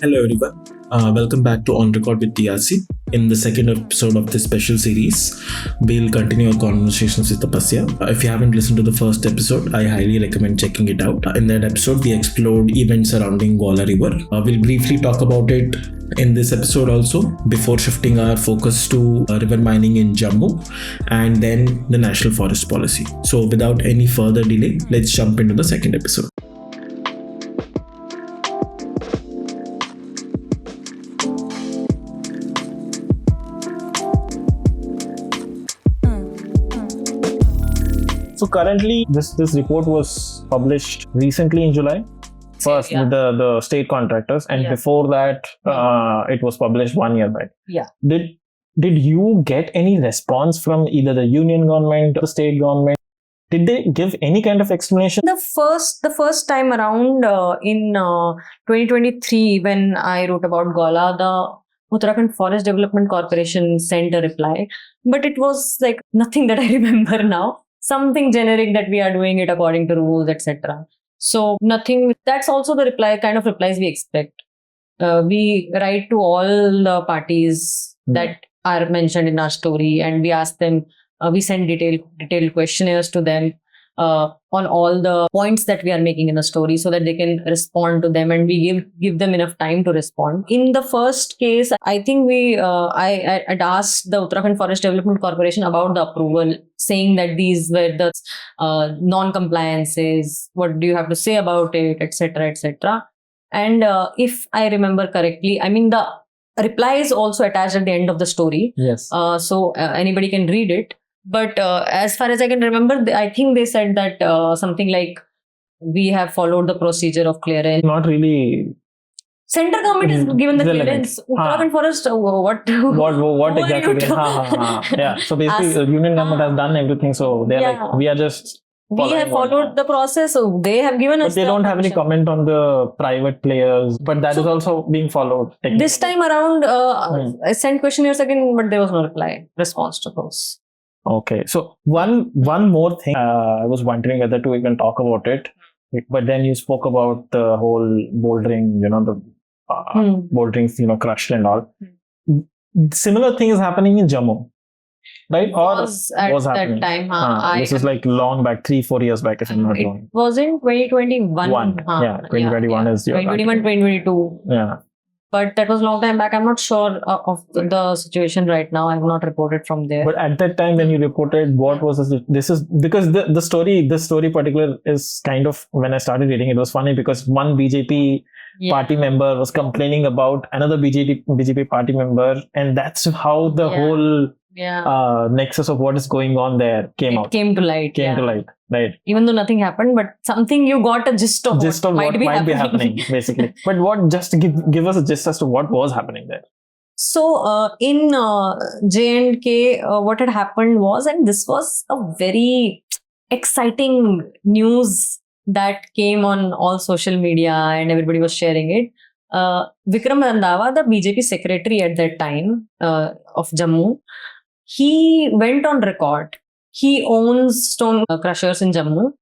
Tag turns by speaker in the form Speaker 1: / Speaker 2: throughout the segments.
Speaker 1: Hello everyone. Welcome back to On Record with TRC. In the second episode of this special series, we'll continue our conversations with Tapasya. If you haven't listened to the first episode, I highly recommend checking it out. In that episode, we explored events surrounding Gola River. We'll briefly talk about it in this episode also, before shifting our focus to river mining in Jammu and then the National Forest Policy. So without any further delay, let's jump into the second episode.
Speaker 2: So currently, this report was published recently in July, first with the state contractors, and before that, it was published 1 year back.
Speaker 3: Yeah.
Speaker 2: Did you get any response from either the union government or the state government? Did they give any kind of explanation?
Speaker 3: The first time around in 2023, when I wrote about Gola, the Uttarakhand Forest Development Corporation sent a reply, but it was like nothing that I remember now. Something generic that we are doing it according to rules, etc. So nothing. That's also the kind of replies we expect. We write to all the parties that are mentioned in our story, and we ask them. We send detailed questionnaires to them on all the points that we are making in the story, so that they can respond to them, and we give them enough time to respond. In the first case, I think I had asked the Uttarakhand Forest Development Corporation about the approval, saying that these were the non-compliances. What do you have to say about it, etc., etc. And if I remember correctly, I mean the reply is also attached at the end of the story.
Speaker 2: Yes.
Speaker 3: So anybody can read it. But as far as I can remember, I think they said that something like, we have followed the procedure of clearance.
Speaker 2: Not really.
Speaker 3: Central government is given the clearance. Uttarakhand Forest,
Speaker 2: What exactly? Yeah. So basically, the union government has done everything. So they're like, we are just.
Speaker 3: We have followed the process, so they have given us.
Speaker 2: But they don't have any comment on the private players, but that is also being followed.
Speaker 3: This time around, I sent questionnaires again, but there was no response to those.
Speaker 2: Okay, so one more thing, I was wondering whether to even talk about it, but then you spoke about the whole bouldering, the boulderings, crushed and all. Similar thing is happening in Jammu. Right?
Speaker 3: Was happening that time.
Speaker 2: This is like long back, 3-4 years back, if I'm not wrong.
Speaker 3: It was in 2021.
Speaker 2: 2021 is your
Speaker 3: 2021, 2022.
Speaker 2: Yeah.
Speaker 3: But that was a long time back. I'm not sure of the situation right now. I have not reported from there.
Speaker 2: But at that time when you reported, what was this is because the story particular is kind of, when I started reading, it was funny because one BJP party member was complaining about another BJP party member, and that's how the whole nexus of what is going on there came to light. Right.
Speaker 3: Even though nothing happened, but something, you got a gist of
Speaker 2: what might be happening, basically. But what, just to give us a gist as to what was happening there.
Speaker 3: So in J&K, what had happened was, and this was a very exciting news that came on all social media and everybody was sharing it. Vikram Randhawa, the BJP secretary at that time of Jammu, he went on record. He owns stone crushers in Jammu.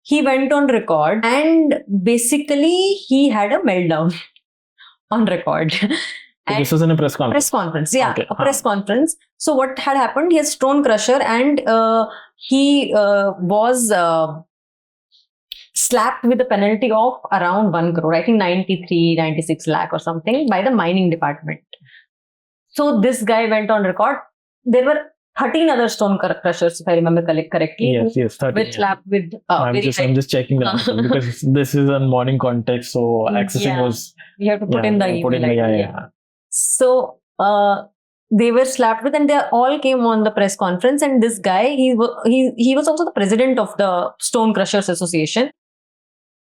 Speaker 3: He went on record and basically he had a meltdown on record.
Speaker 2: So this was in a press conference?
Speaker 3: Press conference, yeah. Okay. A press conference. So what had happened, he has stone crusher and he was slapped with a penalty of around 1 crore. I think 96 lakh or something by the mining department. So this guy went on record. There were 13 other stone crushers, if I remember correctly.
Speaker 2: Yes, 13.
Speaker 3: With slapped with
Speaker 2: I'm just checking the answer because this is a morning context, so accessing was.
Speaker 3: You have to put in the email. So they were slapped with, and they all came on the press conference. And this guy, he was also the president of the Stone Crushers Association.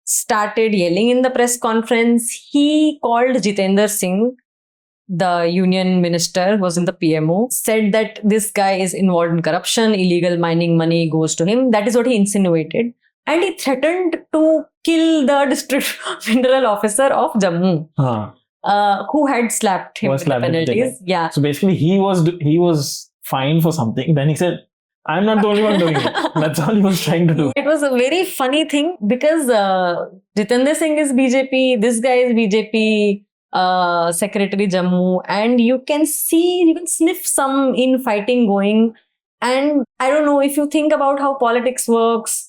Speaker 3: Started yelling in the press conference. He called Jitendra Singh, the union minister who was in the PMO, said that this guy is involved in corruption, illegal mining money goes to him. That is what he insinuated. And he threatened to kill the district mineral officer of Jammu, who had slapped him with the penalties. Yeah.
Speaker 2: So basically he was fined for something. Then he said, I'm not the only one doing it. That's all he was trying to do.
Speaker 3: It was a very funny thing because Jitendra Singh is BJP, this guy is BJP, Secretary Jammu, and you can sniff some infighting going. And I don't know if you think about how politics works,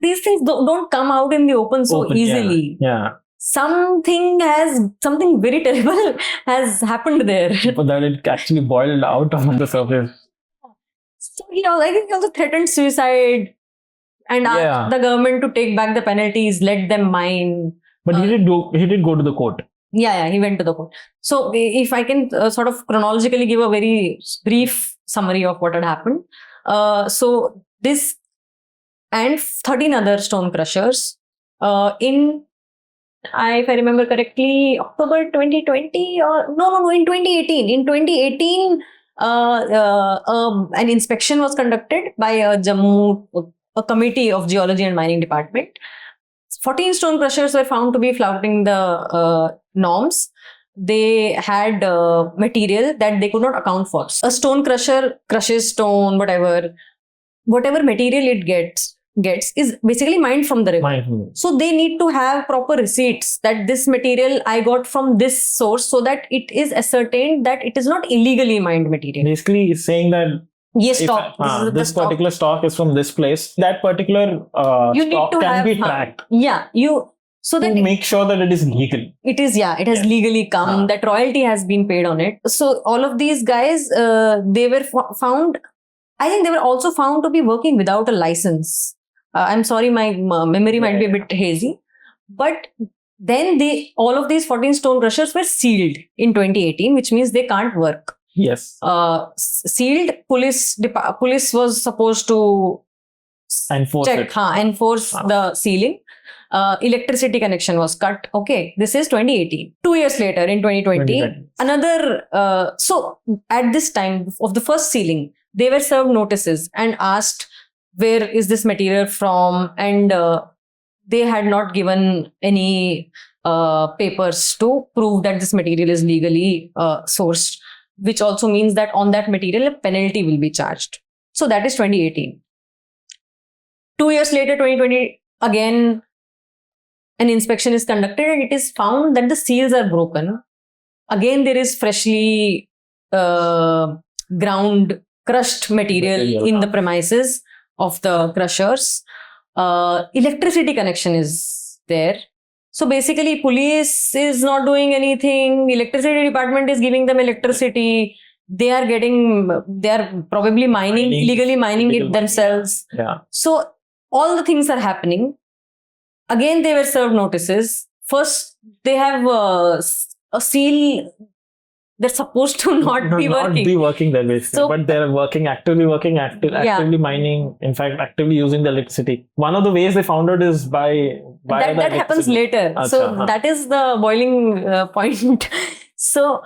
Speaker 3: these things don't come out in the open so easily.
Speaker 2: Yeah.
Speaker 3: Something very terrible has happened there.
Speaker 2: But that it actually boiled out on the surface.
Speaker 3: So, I think he also threatened suicide and asked the government to take back the penalties, let them mine.
Speaker 2: But he did go to the court.
Speaker 3: Yeah, he went to the court. So if I can sort of chronologically give a very brief summary of what had happened. So this and 13 other stone crushers if I remember correctly, October 2020 or no, in 2018. In 2018, an inspection was conducted by a Jammu, a committee of Geology and Mining Department. 14 stone crushers were found to be flouting the norms. They had material that they could not account for. A stone crusher crushes stone, whatever material it gets is basically mined from the river. So they need to have proper receipts that this material I got from this source, so that it is ascertained that it is not illegally mined material.
Speaker 2: Basically, it's saying that this particular stock is from this place. That particular stock can be tracked.
Speaker 3: So
Speaker 2: to make sure that it is legal.
Speaker 3: It is, it has legally come, that royalty has been paid on it. So all of these guys, they were found, I think they were also found to be working without a license. I'm sorry, my memory might be a bit hazy. But then all of these 14 stone crushers were sealed in 2018, which means they can't work.
Speaker 2: Yes.
Speaker 3: Sealed, police was supposed to
Speaker 2: enforce
Speaker 3: the sealing. Electricity connection was cut. Okay, this is 2018. 2 years later, in 2020, another. So at this time of the first sealing, they were served notices and asked, where is this material from? And they had not given any papers to prove that this material is legally sourced, which also means that on that material, a penalty will be charged. So that is 2018. 2 years later, 2020, again, an inspection is conducted and it is found that the seals are broken. Again, there is freshly ground, crushed material in the premises of the crushers. Electricity connection is there. So basically, police is not doing anything. Electricity department is giving them electricity. They are probably illegally mining it themselves.
Speaker 2: Yeah.
Speaker 3: So all the things are happening. Again, they were served notices. First, they have a seal. They're supposed to not be
Speaker 2: working that way. So, but they're actively mining, in fact, actively using the electricity. One of the ways they found out is by
Speaker 3: that happens later. So that is the boiling point. So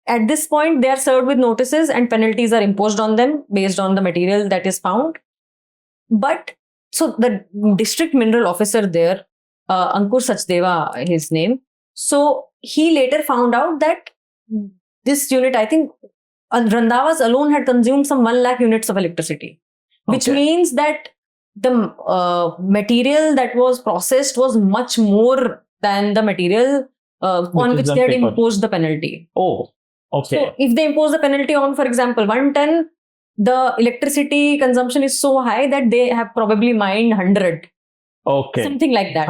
Speaker 3: at this point, they are served with notices and penalties are imposed on them based on the material that is found. But so the district mineral officer there, Ankur Sachdeva, his name. So he later found out that this unit, I think, Randavas alone had consumed some 1 lakh units of electricity, which means that the material that was processed was much more than the material on which they had imposed the penalty.
Speaker 2: Oh, okay.
Speaker 3: So if they impose the penalty on, for example, 1 ton, the electricity consumption is so high that they have probably mined 100.
Speaker 2: Okay.
Speaker 3: Something like that.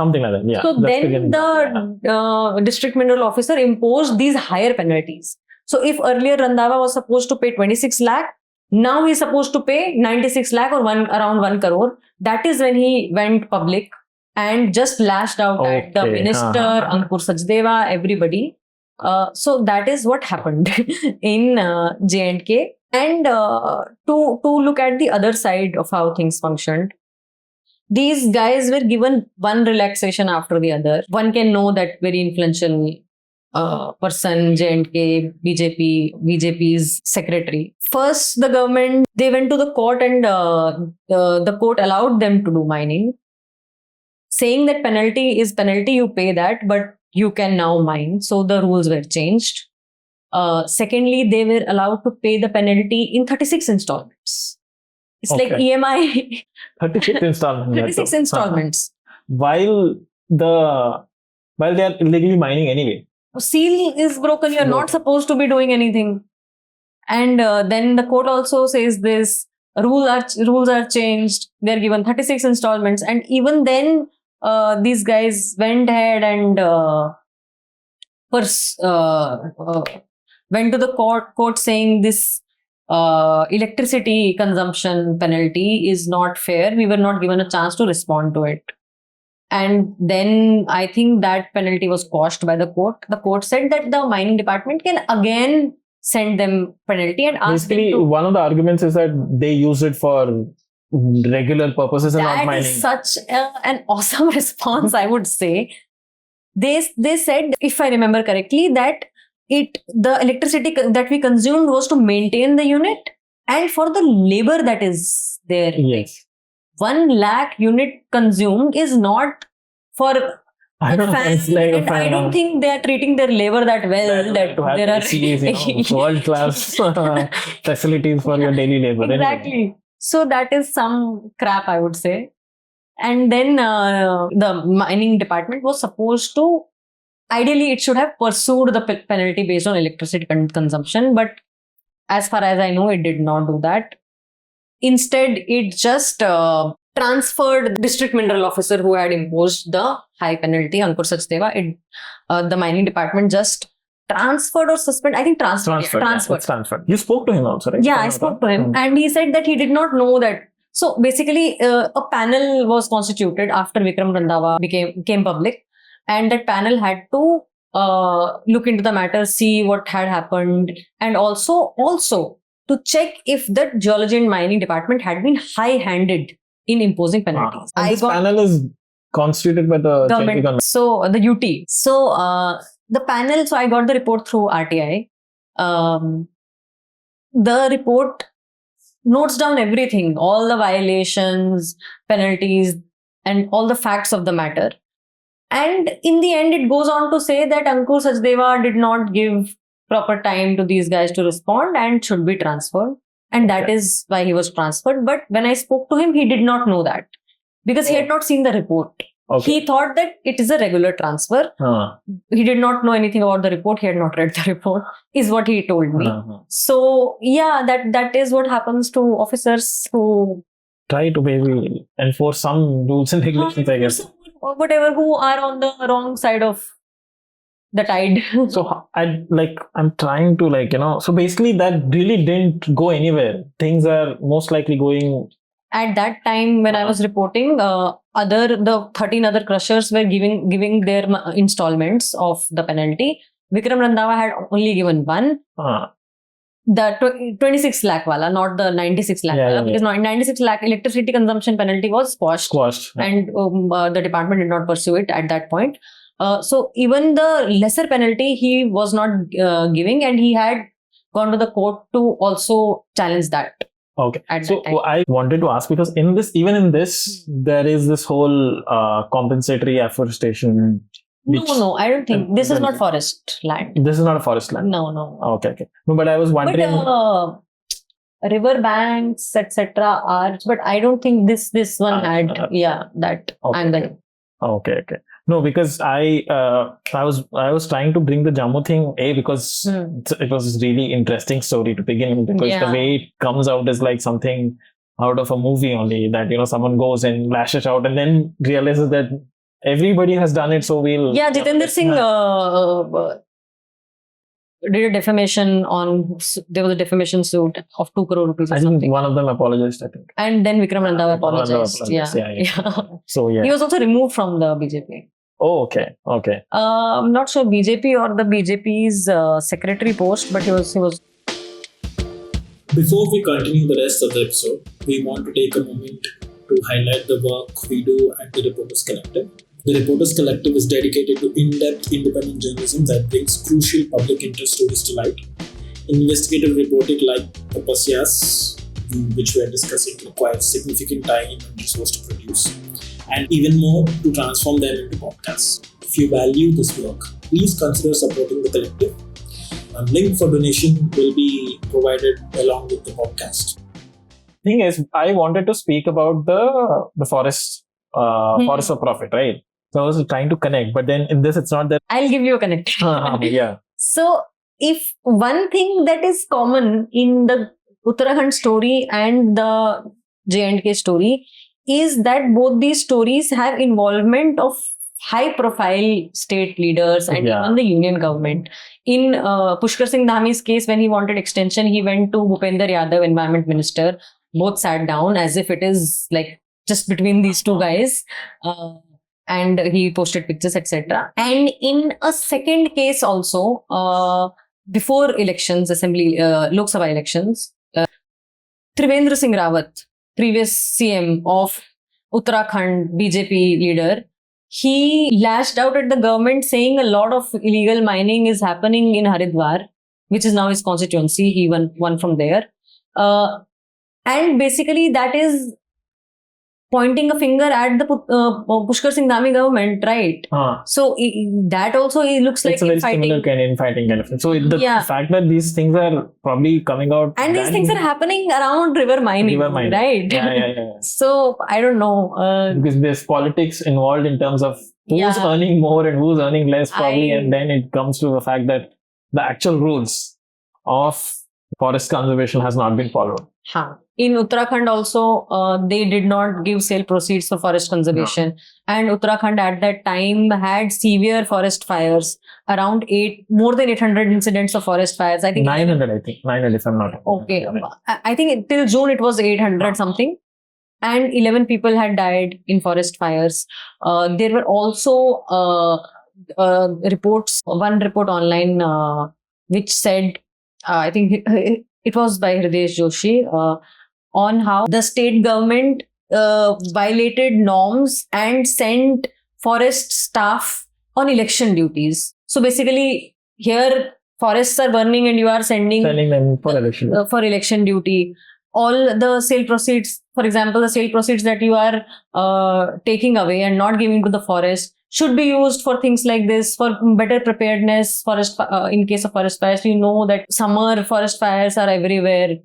Speaker 2: Yeah.
Speaker 3: So then the district mineral officer imposed these higher penalties. So if earlier Randava was supposed to pay 26 lakh, now he's supposed to pay 96 lakh or around 1 crore. That is when he went public and just lashed out at the minister, Ankur Sachdeva, everybody. So that is what happened in J&K. And to look at the other side of how things functioned, these guys were given one relaxation after the other. One can know that very influential person, J&K, BJP's secretary. First, the government, they went to the court and the court allowed them to do mining, saying that penalty is penalty, you pay that, but you can now mine. So the rules were changed. Secondly, they were allowed to pay the penalty in 36 installments. It's like EMI.
Speaker 2: 36 installments.
Speaker 3: 36 installments.
Speaker 2: While they are illegally mining anyway.
Speaker 3: seal is broken, you're not supposed to be doing anything. And then the court also says this, rules are changed, they're given 36 installments, and even then these guys went ahead and went to the court saying this electricity consumption penalty is not fair, we were not given a chance to respond to it. And then I think that penalty was quashed by the court. The court said that the mining department can again send them penalty and ask
Speaker 2: basically
Speaker 3: them to.
Speaker 2: one of the arguments is that they use it for regular purposes and not
Speaker 3: That
Speaker 2: mining.
Speaker 3: is such an awesome response, I would say. They said, if I remember correctly, that the electricity that we consumed was to maintain the unit and for the labor that is there.
Speaker 2: Yes.
Speaker 3: 1 lakh unit consumed is not for
Speaker 2: I don't know.
Speaker 3: fans,
Speaker 2: It's like
Speaker 3: and I don't think they are treating their labor that well. That
Speaker 2: to have
Speaker 3: there are
Speaker 2: ACs, world-class facilities for your daily labor. Anyway.
Speaker 3: Exactly. So that is some crap, I would say. And then the mining department was supposed to, ideally it should have pursued the penalty based on electricity consumption, but as far as I know, it did not do that. Instead, it just transferred the district mineral officer who had imposed the high penalty, Ankur Sachdeva. The mining department just transferred or suspended. I think transferred.
Speaker 2: Yeah, it's transferred. You spoke to him also, right?
Speaker 3: Yeah, I spoke to him, and he said that he did not know that. So basically, a panel was constituted after Vikram Randhawa became public, and that panel had to look into the matter, see what had happened, and also to check if the geology and mining department had been high-handed in imposing penalties.
Speaker 2: And this panel is constituted by the
Speaker 3: government. So the UT. So the panel. So I got the report through RTI. The report notes down everything, all the violations, penalties, and all the facts of the matter. And in the end, it goes on to say that Ankur Sachdeva did not give proper time to these guys to respond and should be transferred. And that is why he was transferred. But when I spoke to him, he did not know that because he had not seen the report.
Speaker 2: Okay.
Speaker 3: He thought that it is a regular transfer. He did not know anything about the report. He had not read the report, is what he told me. So, yeah, that is what happens to officers who
Speaker 2: try to maybe enforce some rules and regulations, I guess.
Speaker 3: Or whatever, who are on the wrong side of the tide.
Speaker 2: So I'm trying to so basically that really didn't go anywhere. Things are most likely going.
Speaker 3: At that time when I was reporting, the 13 other crushers were giving their installments of the penalty. Vikram Randhawa had only given one. The 26 lakh wala, not the 96 lakh wala, because 96 lakh electricity consumption penalty was squashed. And the department did not pursue it at that point. So even the lesser penalty he was not giving, and he had gone to the court to also challenge that.
Speaker 2: Okay. So I wanted to ask, because even in this, there is this whole compensatory afforestation.
Speaker 3: No, I don't think. This is not forest land.
Speaker 2: This is not a forest land?
Speaker 3: No.
Speaker 2: Okay. No, but I was wondering.
Speaker 3: But river banks, etc. are, but I don't think this one had, that angle.
Speaker 2: Okay. No, because I was trying to bring the Jammu thing, because it was really interesting story to begin with, because the way it comes out is like something out of a movie only, that someone goes and lashes out and then realizes that everybody has done it, so we'll. Yeah,
Speaker 3: Jitendra Singh did a defamation there was a defamation suit of 2 crore rupees or something.
Speaker 2: Think one of them apologized, I think.
Speaker 3: And then Vikram Randhawa apologized. Yeah.
Speaker 2: So
Speaker 3: he was also removed from the BJP.
Speaker 2: Oh, okay.
Speaker 3: I'm not sure BJP or the BJP's secretary post, but he was.
Speaker 1: Before we continue the rest of the episode, we want to take a moment to highlight the work we do at the Reporters Collective. The Reporters Collective is dedicated to in-depth independent journalism that brings crucial public interest stories to light. Investigative reporting like Tapasya's, which we are discussing, requires significant time and resource to produce, and even more to transform them into podcasts. If you value this work, please consider supporting the collective. A link for donation will be provided along with the podcast.
Speaker 2: Thing is, I wanted to speak about the forest for profit, right? So I was trying to connect, but then in this, it's not that.
Speaker 3: I'll give you a connect.
Speaker 2: Yeah.
Speaker 3: So, if one thing that is common in the Uttarakhand story and the J&K story is that both these stories have involvement of high profile state leaders and even the union government. In Pushkar Singh Dhami's case, when he wanted extension, he went to Bhupender Yadav, environment minister. Both sat down as if it is like just between these two guys. And he posted pictures, etc. And in a second case also, before elections, Lok Sabha elections, Trivendra Singh Rawat, previous CM of Uttarakhand, BJP leader, he lashed out at the government saying a lot of illegal mining is happening in Haridwar, which is now his constituency. He won from there. And basically that is pointing a finger at the Pushkar Singh Dhami government, right? So that also looks like
Speaker 2: it's a very similar kind of infighting kind of thing. So the fact that these things are probably coming out,
Speaker 3: and these things are happening around river mining, right?
Speaker 2: Yeah.
Speaker 3: So I don't know,
Speaker 2: because there's politics involved in terms of who's earning more and who's earning less, probably, and then it comes to the fact that the actual rules of forest conservation has not been followed.
Speaker 3: In Uttarakhand also, they did not give sale proceeds for forest conservation. And Uttarakhand at that time had severe forest fires. Around more than 800 incidents of forest fires. I think
Speaker 2: 900, if I'm not wrong.
Speaker 3: Okay. I think till June it was 800 something. And 11 people had died in forest fires. There were also reports, one report online which said, I think it was by Hridesh Joshi, on how the state government violated norms and sent forest staff on election duties. So basically, here forests are burning and you are sending
Speaker 2: them for
Speaker 3: election duty. All the sale proceeds, for example, the sale proceeds that you are taking away and not giving to the forest should be used for things like this, for better preparedness. In case of forest fires, you know that summer forest fires are everywhere.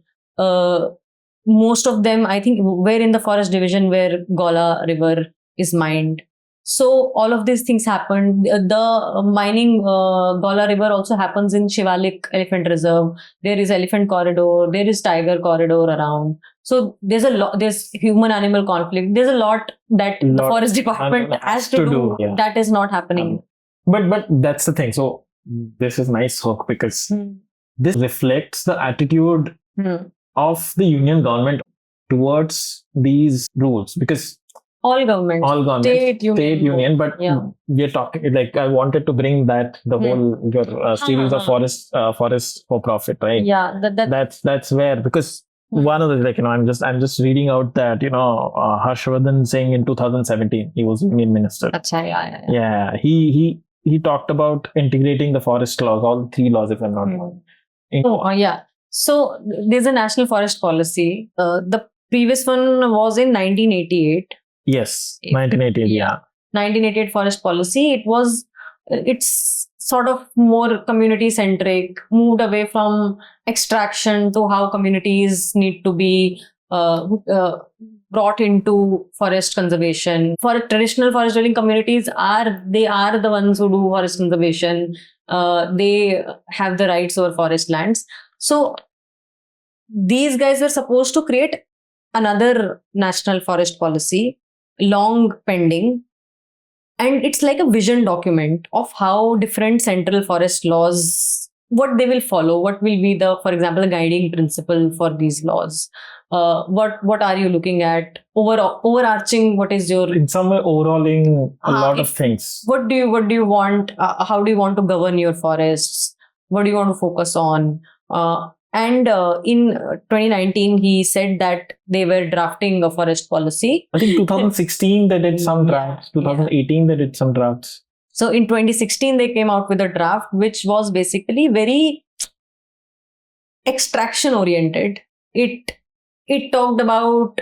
Speaker 3: Most of them, I think, were in the forest division where Gola River is mined. So all of these things happened. The mining Gola River also happens in Shivalik Elephant Reserve. There is elephant corridor. There is tiger corridor around. So there's human-animal conflict. There's a lot that the forest department has to do. That is not happening.
Speaker 2: But that's the thing. So this is nice hook because this reflects the attitude of the union government towards these rules, because
Speaker 3: all governments, state
Speaker 2: union, but we're talking like I wanted to bring that the whole your series of forest for profit, right?
Speaker 3: Yeah,
Speaker 2: that's where, because one of the, like, I'm just reading out that Harshvardhan Singh in 2017 he was union minister. He talked about integrating the forest laws, all 3 laws if I'm not wrong.
Speaker 3: So there's a national forest policy. The previous one was in 1988.
Speaker 2: Yes, 1988.
Speaker 3: 1988 forest policy. It's sort of more community centric, moved away from extraction to how communities need to be brought into forest conservation. For traditional forest dwelling communities, they are the ones who do forest conservation. They have the rights over forest lands. So these guys were supposed to create another national forest policy, long pending, and it's like a vision document of how different central forest laws, what they will follow, what will be the, for example, a guiding principle for these laws. What are you looking at? Overarching, what is your...
Speaker 2: In some way, overhauling a lot of things.
Speaker 3: What do you want? How do you want to govern your forests? What do you want to focus on? And in 2019, he said that they were drafting a forest policy.
Speaker 2: I think 2016 they did some drafts. 2018 they did some drafts.
Speaker 3: So in 2016 they came out with a draft which was basically very extraction oriented. It talked about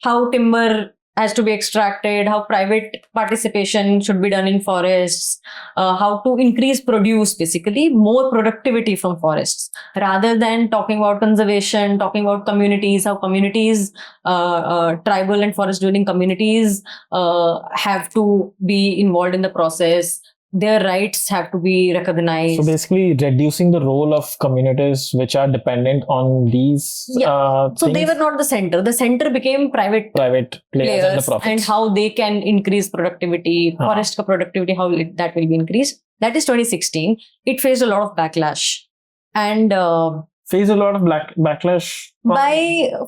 Speaker 3: how timber has to be extracted, how private participation should be done in forests, how to increase produce, basically more productivity from forests, rather than talking about conservation, talking about communities, how communities, tribal and forest dwelling communities have to be involved in the process. Their rights have to be recognized.
Speaker 2: So basically reducing the role of communities which are dependent on these
Speaker 3: So they
Speaker 2: things,
Speaker 3: were not the center. The center became private
Speaker 2: private players and the
Speaker 3: and
Speaker 2: profits.
Speaker 3: how they can increase productivity, forest ka productivity, how that will be increased. That is 2016. It faced a lot of backlash. And
Speaker 2: Face a lot of backlash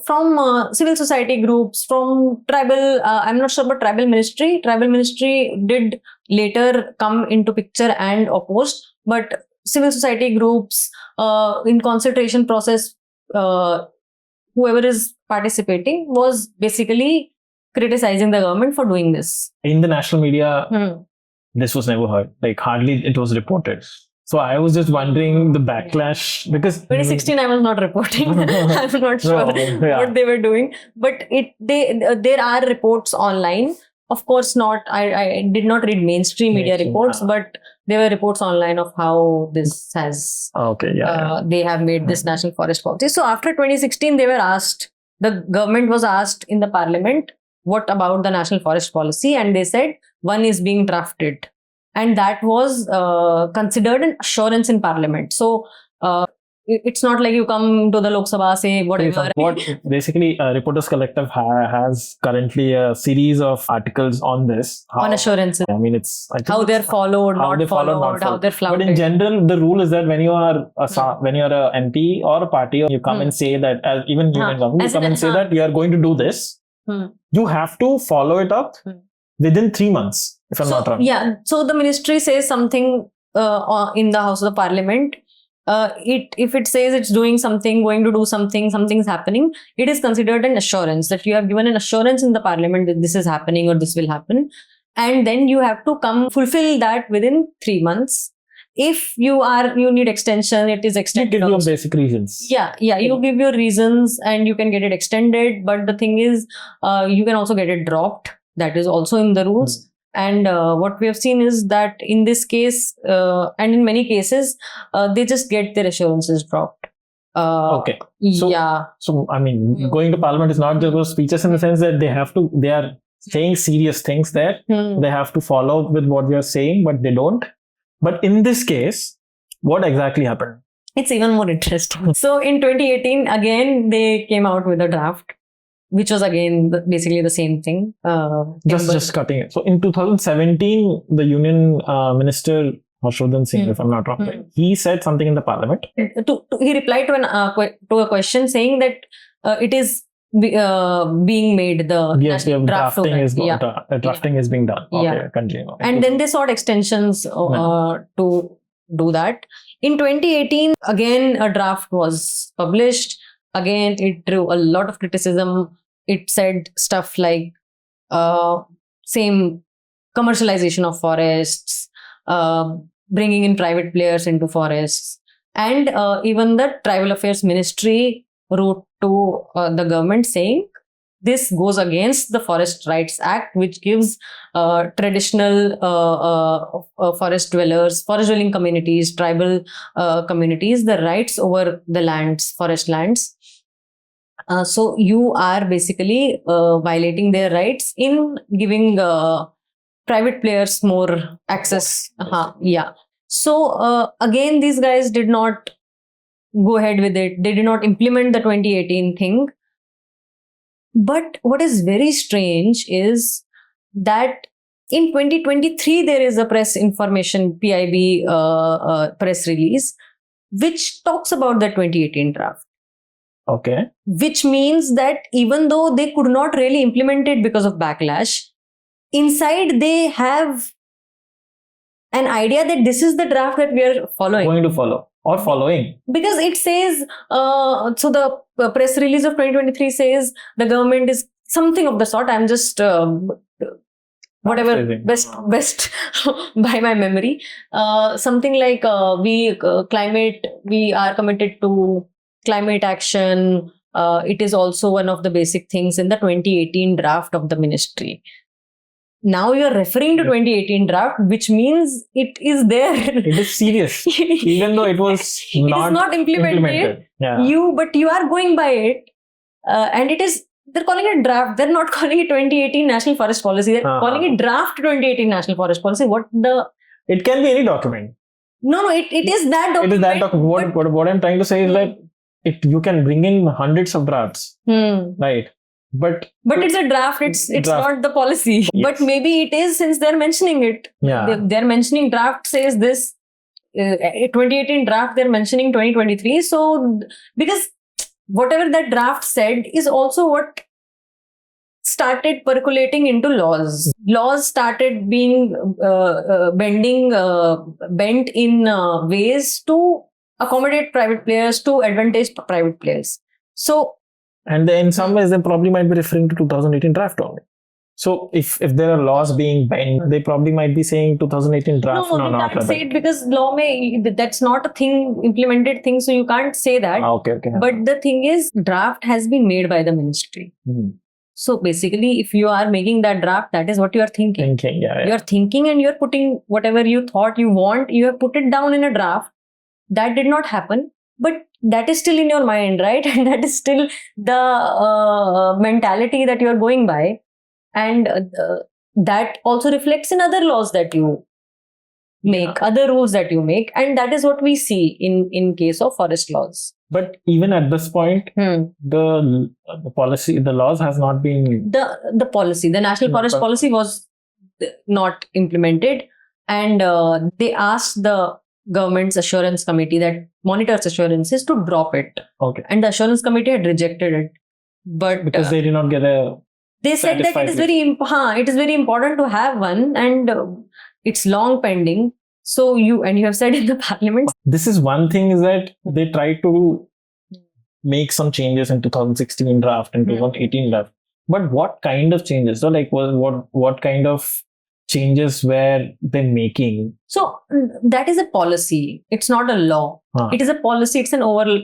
Speaker 3: from civil society groups, from tribal, I'm not sure about tribal ministry. Tribal ministry did later come into picture and opposed, but civil society groups in consultation process, whoever is participating was basically criticizing the government for doing this.
Speaker 2: in the national media. This was never heard. Like hardly it was reported. So I was just wondering the backlash, because
Speaker 3: 2016 I was not reporting. I'm not sure what they were doing, but there are reports online. Of course not. I did not read mainstream media reports, but there were reports online of how this has. They have made this national forest policy. So after 2016, the government was asked in the parliament, what about the national forest policy? And they said one is being drafted. And that was considered an assurance in parliament. So it's not like you come to the Lok Sabha, say whatever.
Speaker 2: What basically Reporters Collective has currently a series of articles on this.
Speaker 3: On assurances.
Speaker 2: I mean,
Speaker 3: how they're followed, how they're flouted.
Speaker 2: But in general, the rule is that when you are when you're a MP or a party, you come and say that, as even union government, you come and say that you are going to do this. You have to follow it up within 3 months, if I'm not wrong.
Speaker 3: Yeah. So the ministry says something in the House of the Parliament. If it says it's doing something, going to do something, something's happening, it is considered an assurance that you have given an assurance in the Parliament that this is happening or this will happen. And then you have to fulfill that within 3 months. If you need extension, it is extended.
Speaker 2: You give your basic reasons.
Speaker 3: Yeah. You give your reasons and you can get it extended. But the thing is, you can also get it dropped. That is also in the rules. And what we have seen is that in this case, and in many cases, they just get their assurances dropped.
Speaker 2: So, I mean, going to parliament is not just speeches in the sense that they are saying serious things there. They have to follow with what they are saying, but they don't. But in this case, what exactly happened?
Speaker 3: It's even more interesting. So in 2018, again, they came out with a draft, which was again basically the same thing.
Speaker 2: Just cutting it. So in 2017, the Union Minister Harshvardhan Singh, if I'm not wrong, he said something in the parliament.
Speaker 3: He replied to a question saying that it is being made.
Speaker 2: Drafting is being done. Okay, continue.
Speaker 3: And then they sought extensions to do that. In 2018, again a draft was published. Again, it drew a lot of criticism. It said stuff like same commercialization of forests, bringing in private players into forests. And even the Tribal Affairs Ministry wrote to the government saying this goes against the Forest Rights Act, which gives traditional forest dwellers, forest dwelling communities, tribal communities, the rights over the lands, forest lands. So you are basically violating their rights in giving private players more access. So again, these guys did not go ahead with it. They did not implement the 2018 thing. But what is very strange is that in 2023, there is a press information, PIB press release, which talks about the 2018 draft.
Speaker 2: Okay.
Speaker 3: Which means that even though they could not really implement it because of backlash, inside they have an idea that this is the draft that we are following.
Speaker 2: Going to follow or following.
Speaker 3: Because it says, so the press release of 2023 says the government is something of the sort. I'm just whatever best by my memory. Something like we are committed to climate action, It is also one of the basic things in the 2018 draft of the ministry. Now you're referring to 2018 draft, which means it is there.
Speaker 2: It is serious, even though it was
Speaker 3: It is not implemented.
Speaker 2: Yeah.
Speaker 3: But you are going by it, and it is. They're calling it draft. They're not calling it 2018 National Forest Policy. They're calling it draft 2018 National Forest Policy.
Speaker 2: It can be any document.
Speaker 3: No, it is that document.
Speaker 2: It is that document. What I'm trying to say is that you can bring in hundreds of drafts, right? But
Speaker 3: it's a draft. It's
Speaker 2: draft.
Speaker 3: not the policy.
Speaker 2: Yes.
Speaker 3: But maybe it is, since they're mentioning it.
Speaker 2: Yeah.
Speaker 3: They're mentioning draft says this. 2018 draft. They're mentioning 2023. So because whatever that draft said is also what started percolating into laws. Laws started being bent in ways to accommodate private players, to advantage private players. So,
Speaker 2: and in some ways, they probably might be referring to 2018 draft only. So, if there are laws being bent, they probably might be saying 2018 draft.
Speaker 3: No, you can't say it because law that's not a thing, implemented thing, so you can't say that.
Speaker 2: Okay.
Speaker 3: But the thing is, draft has been made by the ministry. So basically, if you are making that draft, that is what you are thinking. You are thinking and you are putting whatever you thought you want, you have put it down in a draft. That did not happen, but that is still in your mind, right? And that is still the mentality that you are going by. And that also reflects in other laws that you make, other rules that you make. And that is what we see in case of forest laws.
Speaker 2: But even at this point, the policy, the laws has not been...
Speaker 3: The policy, the National Forest Policy was not implemented. And they asked the government's assurance committee that monitors assurances to drop it.
Speaker 2: Okay.
Speaker 3: And the assurance committee had rejected it. But
Speaker 2: because they did not get a...
Speaker 3: They said that it is very important to have one, and it's long pending. So you have said in the parliament.
Speaker 2: This is one thing, is that they tried to make some changes in 2016 draft and 2018 draft. But what kind of changes? So like what kind of changes were they making?
Speaker 3: So that is a policy. It's not a law. It is a policy. It's an overall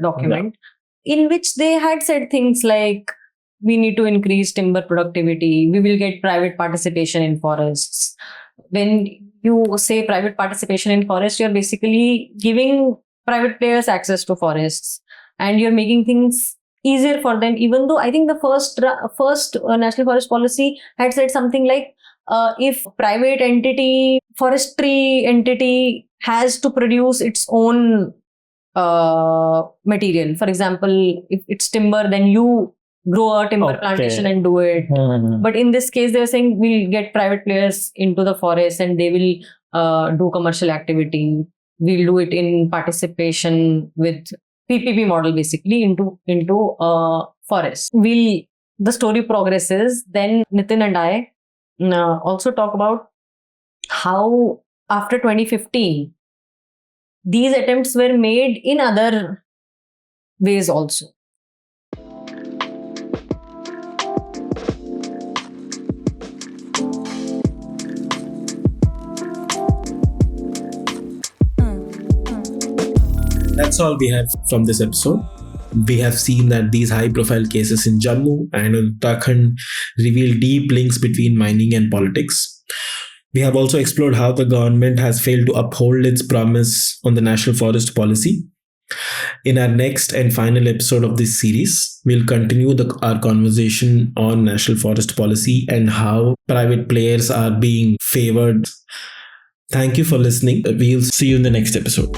Speaker 3: document in which they had said things like, we need to increase timber productivity. We will get private participation in forests. When you say private participation in forests, you're basically giving private players access to forests, and you're making things easier for them. Even though I think the first National Forest Policy had said something like, if private entity, forestry entity has to produce its own material. For example, if it's timber, then you grow a timber plantation and do it. But in this case, they're saying we'll get private players into the forest and they will do commercial activity. We'll do it in participation with PPP model, basically into forest. The story progresses. Then Nitin and I also talk about how after 2015, these attempts were made in other ways also.
Speaker 1: That's all we have from this episode. We have seen that these high-profile cases in Jammu and Uttarakhand reveal deep links between mining and politics. We have also explored how the government has failed to uphold its promise on the National Forest Policy. In our next and final episode of this series, we'll continue our conversation on National Forest Policy and how private players are being favored. Thank you for listening. We'll see you in the next episode.